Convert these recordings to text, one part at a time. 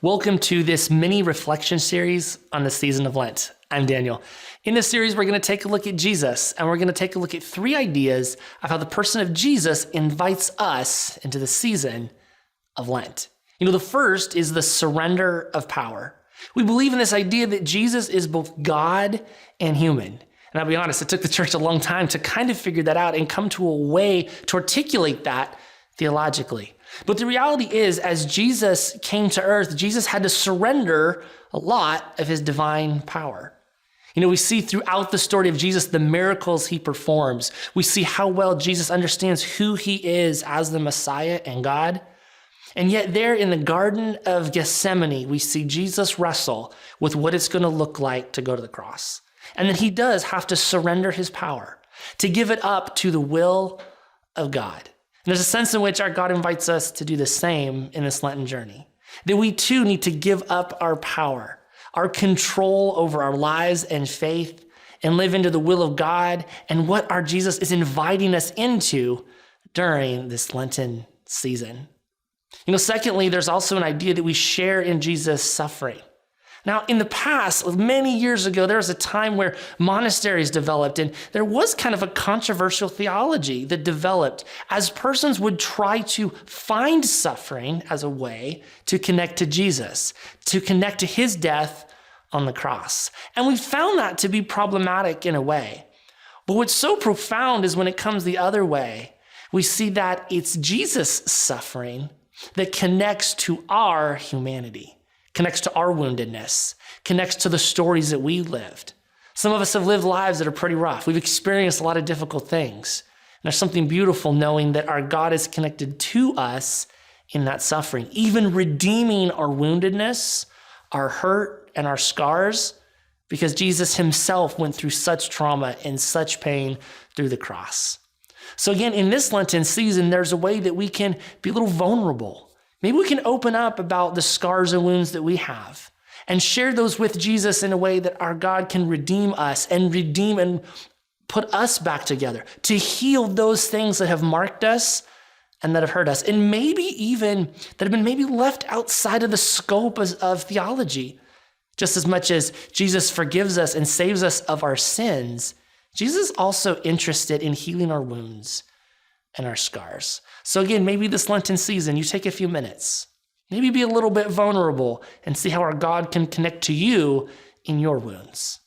Welcome to this mini reflection series on the season of Lent. I'm Daniel. In this series, we're going to take a look at Jesus, and we're going to take a look at 3 ideas of how the person of Jesus invites us into the season of Lent. The first is the surrender of power. We believe in this idea that Jesus is both God and human. And I'll be honest, it took the church a long time to kind of figure that out and come to a way to articulate that theologically. But the reality is, as Jesus came to earth, Jesus had to surrender a lot of his divine power. We see throughout the story of Jesus the miracles he performs. We see how well Jesus understands who he is as the Messiah and God. And yet there in the Garden of Gethsemane, we see Jesus wrestle with what it's going to look like to go to the cross. And then he does have to surrender his power, to give it up to the will of God. And there's a sense in which our God invites us to do the same in this Lenten journey, that we too need to give up our power, our control over our lives and faith, and live into the will of God and what our Jesus is inviting us into during this Lenten season. Secondly, there's also an idea that we share in Jesus' suffering. Now, in the past, many years ago, there was a time where monasteries developed, and there was kind of a controversial theology that developed as persons would try to find suffering as a way to connect to Jesus, to connect to his death on the cross. And we found that to be problematic in a way. But what's so profound is when it comes the other way, we see that it's Jesus' suffering that connects to our humanity, connects to our woundedness, connects to the stories that we lived. Some of us have lived lives that are pretty rough. We've experienced a lot of difficult things. And there's something beautiful knowing that our God is connected to us in that suffering, even redeeming our woundedness, our hurt, and our scars, because Jesus himself went through such trauma and such pain through the cross. So again, in this Lenten season, there's a way that we can be a little vulnerable. Maybe we can open up about the scars and wounds that we have and share those with Jesus in a way that our God can redeem us and redeem and put us back together, to heal those things that have marked us and that have hurt us, and maybe even that have been maybe left outside of the scope of theology. Just as much as Jesus forgives us and saves us of our sins, Jesus is also interested in healing our wounds and our scars. So again, maybe this Lenten season, you take a few minutes, maybe be a little bit vulnerable and see how our God can connect to you in your wounds.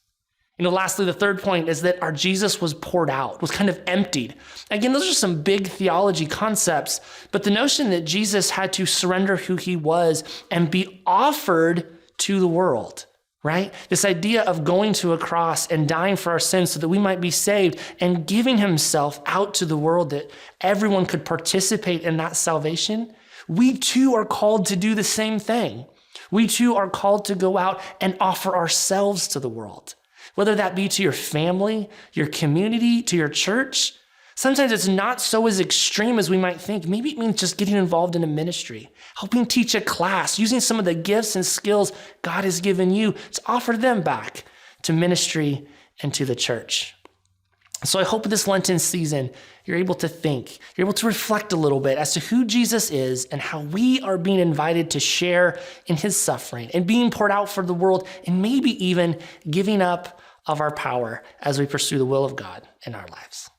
Lastly, the third point is that our Jesus was poured out, was kind of emptied. Again, those are some big theology concepts, but the notion that Jesus had to surrender who he was and be offered to the world, right? This idea of going to a cross and dying for our sins so that we might be saved and giving himself out to the world that everyone could participate in that salvation. We too are called to do the same thing. We too are called to go out and offer ourselves to the world, whether that be to your family, your community, to your church. Sometimes it's not so as extreme as we might think. Maybe it means just getting involved in a ministry, helping teach a class, using some of the gifts and skills God has given you to offer them back to ministry and to the church. So I hope this Lenten season, you're able to think, you're able to reflect a little bit as to who Jesus is and how we are being invited to share in his suffering and being poured out for the world, and maybe even giving up of our power as we pursue the will of God in our lives.